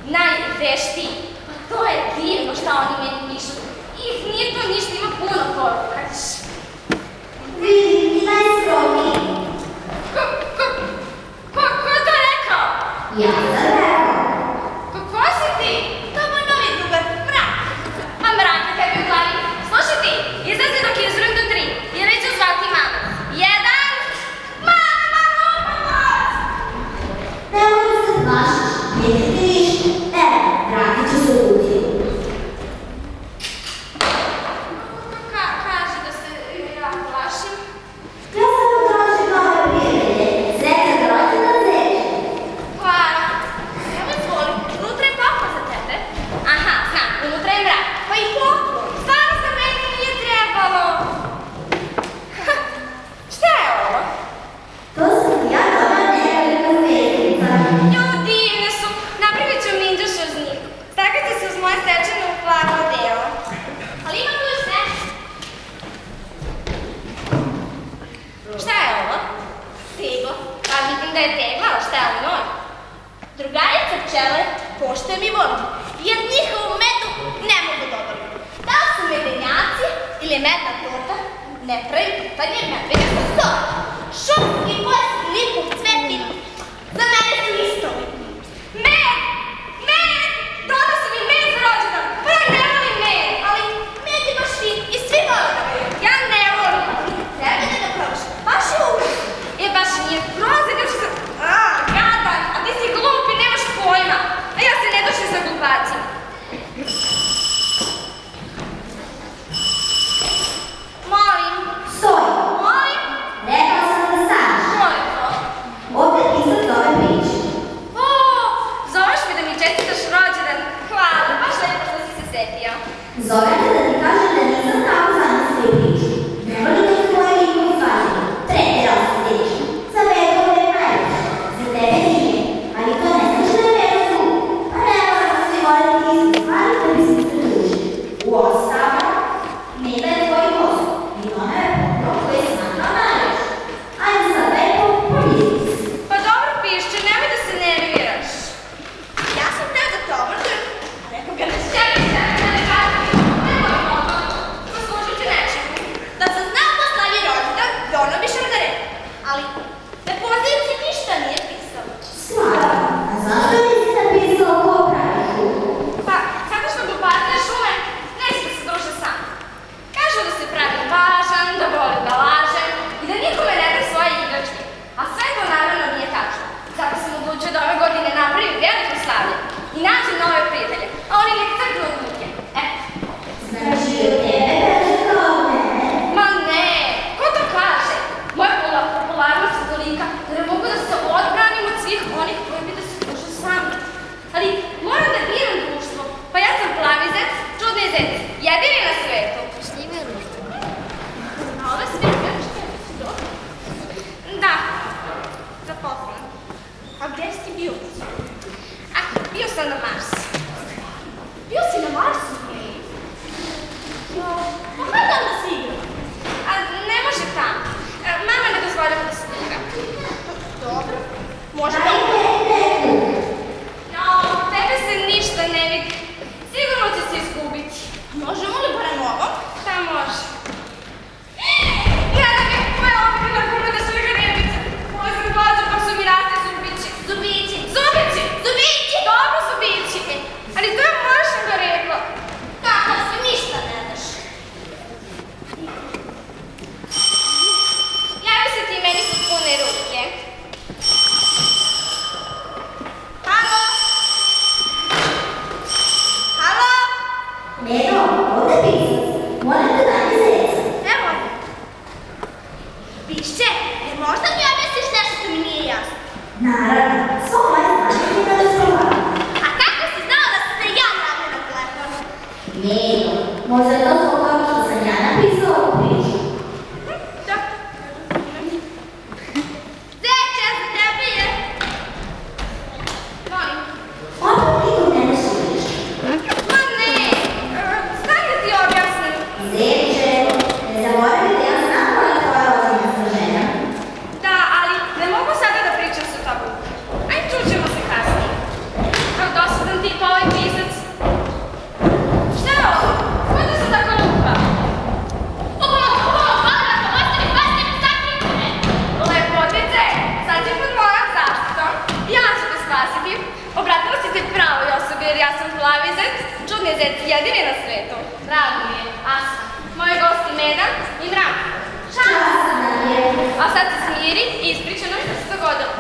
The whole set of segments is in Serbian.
najveštiji. To je divno šta oni meni pišu. I nije to ništa, ima puno poruka. Vidim, ti najskromniji. Ko je to rekao? Ja sam rekao. Ko si ti? To je moj novi drugar, Mrak. A Mraka kad bi u glavi. Slušaj ti, izlazi dok je izrujem do 3. I već ću zvati mamu. 1. Mama, pomoć! Ne mogu se plašiš, neće ti ništa. Vratit ću se u kući. Kaže da se ja plašim. Ja sam potražim nove prijatelje. Srećan rođendan zeče. Hvala. Evo izvoli, unutra je papa za tebe. Aha, znam, unutra je Mrak. Pa i poklon. Stvarno za meni nije trebalo. Šta je ovo? To sam ti ja dobra nekoliko zvezdica. Jo, divne su. Napravit ću minđuš uz njih. Stakajte se uz moje stečeno u plavo delo. Ali ima tu još nešto. Šta je ovo? Tegla. Pa vidim da je tegla, ali šta je u njoj? Drugarica pčele poštuje mi vodu, jer njihovu medu ne mogu dobiti. Da li su medenjaci ili medna torta, ne pravi pitanje medvede sa soba. Šumski pojas i lipu cveti za mene su isto. Med! Med! Dodao sam i med za rođendan. Pa ja ne volim med, ali med je baš fin i svi vole da ga je. Ja ne volim. Treba da ga probaš. Baš je ukus. Baš nije prozir, kao što sam... gadan, a ti si glup i nemaš pojma. A ja se ne došli za glupaciju. Molim. Stoj. Molim. Rekao sam da staneš. Ko je to? Opet izlaz ove priče. O, zoveš me da mi čestitaš rođendan. Hvala, baš lepo što si se setio. Zovem te da ti kažem da nisam tako zamislio priču. Ne volim da tvoje njihovi svađaju. Tretirao se slično. Za mene ovo je najveće. Za tebe nije. Ali to ne znači da je mene zlu. Pa ne moram da svi voliti istu stvari da bi se družili. U ostalo, Mila je tvoj posao. I ona je poklon koji je smatrao najveće. Ajde sad lepo, pomisli se. Pa dobro pišće, nemoj da se nerviraš. Ja sam teo da te obradujem, a rekao ga ne želim da ne kažem. Nemoj ovo, poslužit ću nečemu. Da sam znao ko slavi rođendan, dono bi šargare. Ali na pozivci ništa nije pisalo. Slava, a zašto nisi napisao ko pravi šum? Pa, zato što glupatne šume neće da se druže sam. Kažu da se pravi važan, da voli da laže i da nikome ne da svoje igračke. A sve to naravno nije tačno. Zato sam odlučio da ove godine napravim veliko slavlje i nađem nove prijatelje, a oni nek crknu od muke. Znači, od tebe kaže kao mene. Ma ne, ko to kaže? Moja popularnost je tolika da ne mogu da se odbranim od svih onih koji bi da se druže sa mnom. Ali moram da biram društvo, pa ja sam plavi zec, čudni zec, jedini na svetu. A ove sve grčke su dobro. Da, za poklon. A gde si bio? Bio sam na Marsu. Bio si na Marsu? Pa kada onda si igrao? Ne može tamo. Mama ne dozvoljava da se igra. Dobro, može da tebe se ništa ne vidi. Sigurno će se izgubiti. Možemo li barem ovo? Da, može. Gleda me, moja obrina kuna da su rebice. Moja sam glađa pa su mi raste zubići. Zubići, zubići, zubići! Dobro zubići. Ali to je moša ga rekla. Kako se ništa ne daš. Javi se ti, meni su pune ruke. Halo? Halo? Neno, ovdje pisac. Moram da danje zeca. Ne moram. Pišće, jer možda mi objasniš nešto što mi nije jasno. Naravno, svo moje znanje ti da razgovaram. A kako si znao da sam se ja javila na telefonu? Neno, možda je to zbog toga što sam ja napisao ovu priču. Da. Zeče, za tebe je. Molim. Opet nikom ne sudiš. Ma ne, znam da ti objasnim. Zeče, ne zaboravi da ja znam koja je tvoja rođendanska žena. Da, ali ne mogu sada da pričam sa tobom. i ispriča nam što se dogodilo.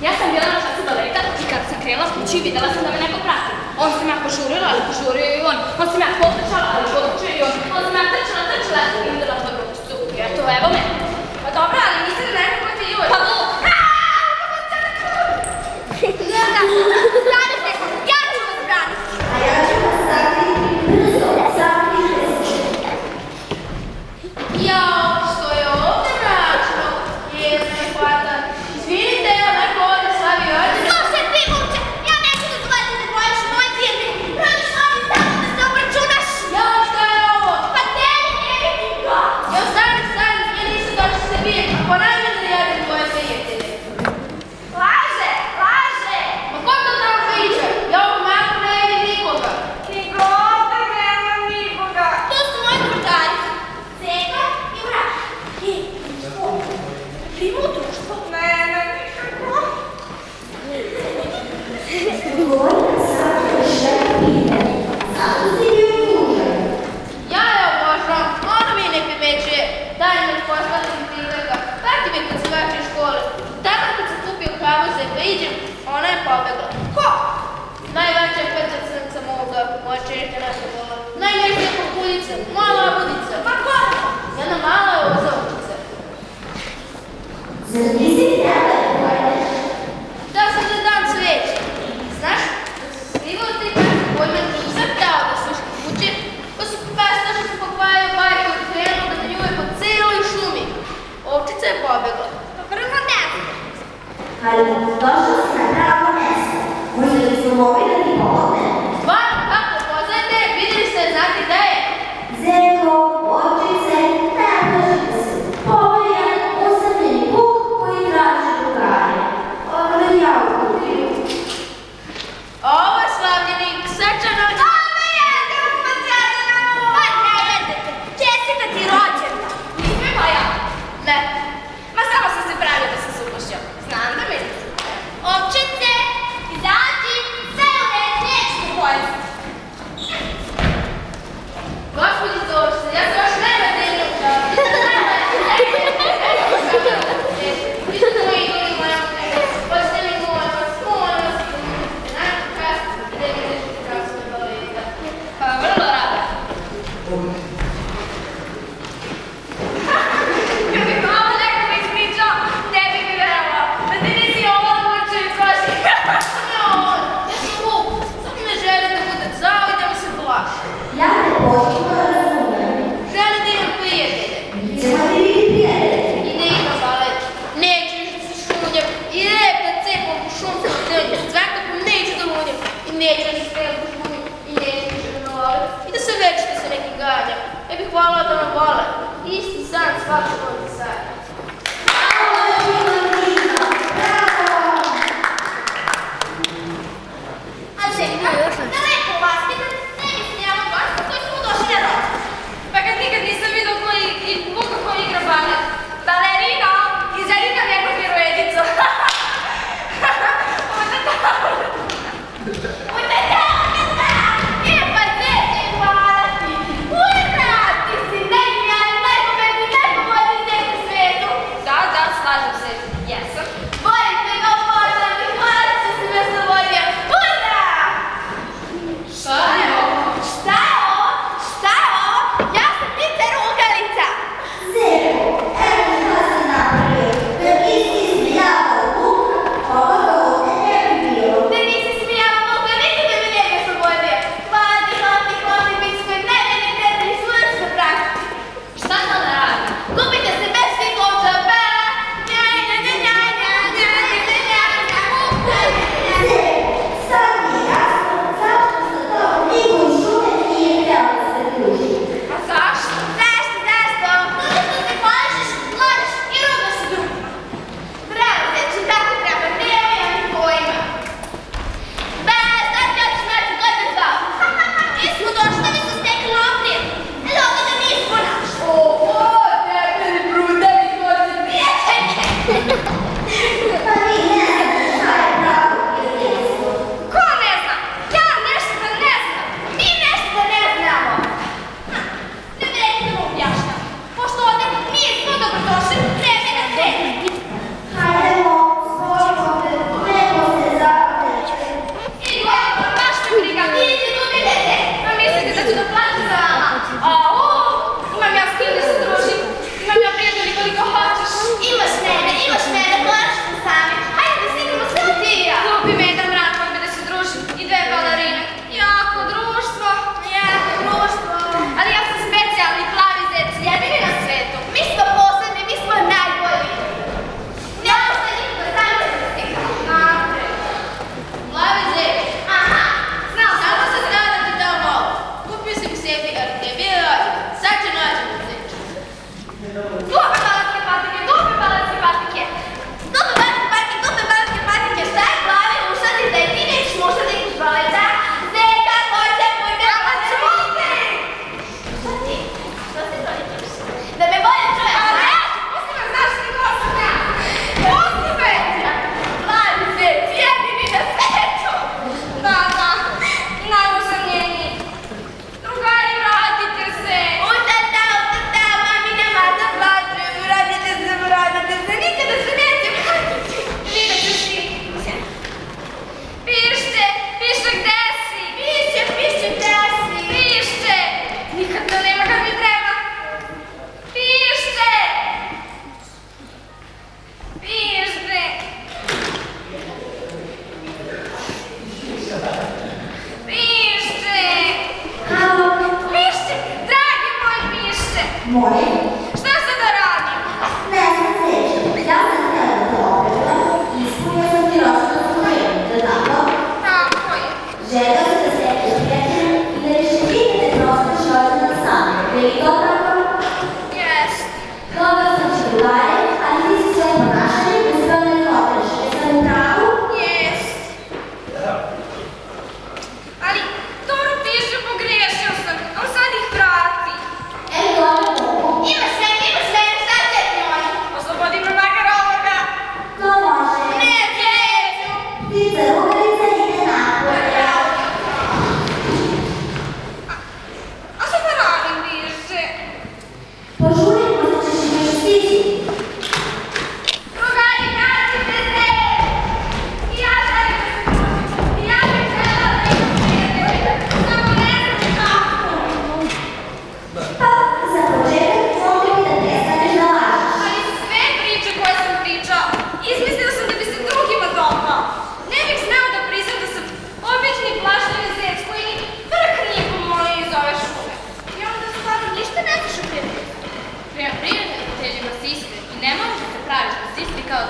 Ja sam bila na času baleta i kad sam krenula s kući videla sam da me neko prati. On sam ja požurila, ali požurio i on. On sam ja potrčala, ali potrčio i on. On sam ja trčala i videla to ručicu. I eto, evo me. Pa dobro, ali nisi da neko ko ti juje. Pa Vuk! Stani se, ja ću vas braniti. A ja ću vas sakriti brzo, sakriti se. Jao, što je ovdje mračno? Jesme, hvata. Izvinite, evo neko ovdje slavi rođendan. Slušaj ti, Vukče, ja neću dozvoliti da bojiš moje firme. Rodiš ovdje samo da se obračunaš. Jao, šta je ovo? Pa tebi ne vidim ga. Jao, stani, ja nisam došla se bijem. Ponavljam da jedem tvoje prijatelje. Laže. Ma ko to tamo priča? Ja ovu maku ne vidim nikoga. Nikoga, nema nikoga. To su moji drugari. Zeka i Vrak. Primo u društvo. Nema nikako. Govorila sam da žena pitanje. Zato si bio tužan. Ja je obožavam, ono mi ne primećuje. Daj mi poslati mi prilega. Prati me kad se vraća iz škole. Tako kad sam kupio kavu za da iđem, ona je pobegla. Ko? Najveća pečacanica moga, moja čerka naša vola. Najveća kukuljica, moja labudica. Pa ko? Jedna mala ozovčica. Zar nisi htjela da pojedeš? Da sam da dam sveće. Znaš, da se skrivao te kako pojma nisam htjela da slušam kuće, pa su pastaši su pokvajao bajku i krenuo da njuje po celoj šumi. Ovčica je pobegla. Pa prvo ne znam. Ali došla si na pravo mjesto. Možda bismo mogli da ti pomognemo. Stvarno, kako poznajete, vidjeli ste, znate gde je? Zeko, očice, ne plašite se. Ovo je jedan usamljeni vuk koji traži drugare. Ovo je ja u kutiju. Ovo je slavljenik, srčano... Ovo je jedan podsjedano! Pa ne jedete, čestita ti rođendan. Nisme moja? Ne. Ma samo sam se pravila da sam se upošćao. Znam da mi. Ovčice, izađi, sve u red, neću te pojesti. Gospodi Zorče, ja se još nema delio čao. Vi ste moji idoli, moja mutega. Hoćete mi molim vas, nakon kasno, gde mi nešto kako se baleta. Pa vrlo rado. Kad bi mama nekako ispričao, ne bi mi verovao. Da ti nisi ovo odlučio i koši. Ja sam Vuk, samo ne želim da budem zao i da mi se plaši. Ja te potpuno razumijem. Želim da imam prijatelje. Mi ćemo ti biti prijatelji. I da imam balet. Neću više da se šunjam i rep da cepam u šumskom trnju. Svakako neću da lunjam i neću da se strelam u šumi i neću više da me vole. I da se večito sa nekim ganjam. Ja bih volila da me vole. Isti san svakog ovdje sanja. Bravo, Ljubavica, bravo! A Zeka, daleko vas, ti ne mislim ja vam gostu koji smo došli na rođendan. Pa kad nikad nisam vidio Vuka koji igra balet. Balerina, izvedi nam jednu pirueticu. E pa Zeka, hvala ti. Ura, ti si najbolji, najpometniji, najpomoćniji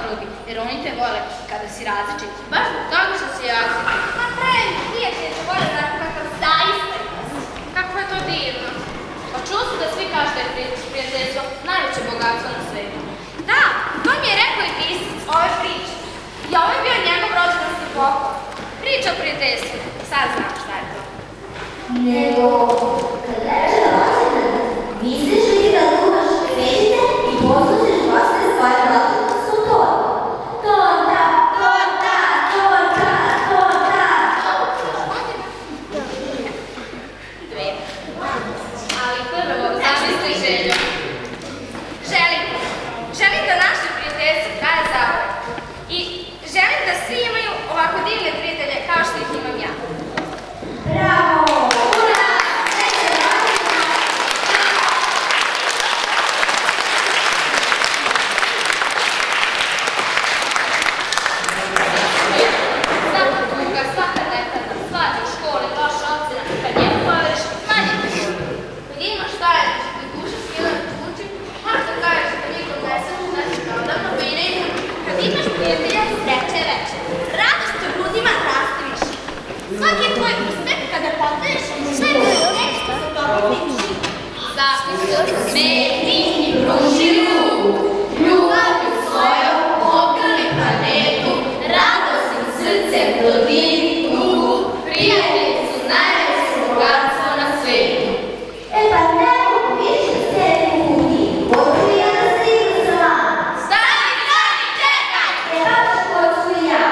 drugi, jer oni te vole kada si različit. Baš zbog toga što si različit. Ma pravi prijatelj te vole onako kakav zaista jesi. Kako je to divno. Pa čuo sam da svi kažu da je prijateljstvo najveće bogatstvo na svetu. Da, to mi je rekao i pisac ove priče. I ovo je bio njegov rođendanski poklon. Priča o prijateljstvu. Sad znam šta je to. Nego, kad reče rođendan, misliš li da duvaš kredite i poslužiš goste svoje rođendan su tortu? Torta, torta, torta, torta. Dve. Ali prvo, zamisli želju. Želim da naše prijateljstvo traje zauvek. I želim da svi imaju ovako divne prijatelje kao što ih imam ja. Bravo! Ura! Svaka tuga, svaka nekada, svađa u školi, loša ocena, kad njemu poveriš, manje te boli. Kad imaš taj, kad duša skila na tuči, možeš da kažeš da nikom ne sad, znači kao odavno, pa i ne idem. Kad imaš prijatelja, sreće je veće. Radost u grudima raste više. Svaki je tvoj uspeh kada potaješ, sve je bilo nešto za toga tiče. Zašto su smeti i pružili ruku, ljubavlju svojom ograli planetu, radosnim srcem dodiri tugu, prijatelji su najveće bogatstvo na svetu. E pa ne mogu više sede u kutiji. Hoću i ja da se igram sa vama. Stani, čekaj! E baš hoću i ja.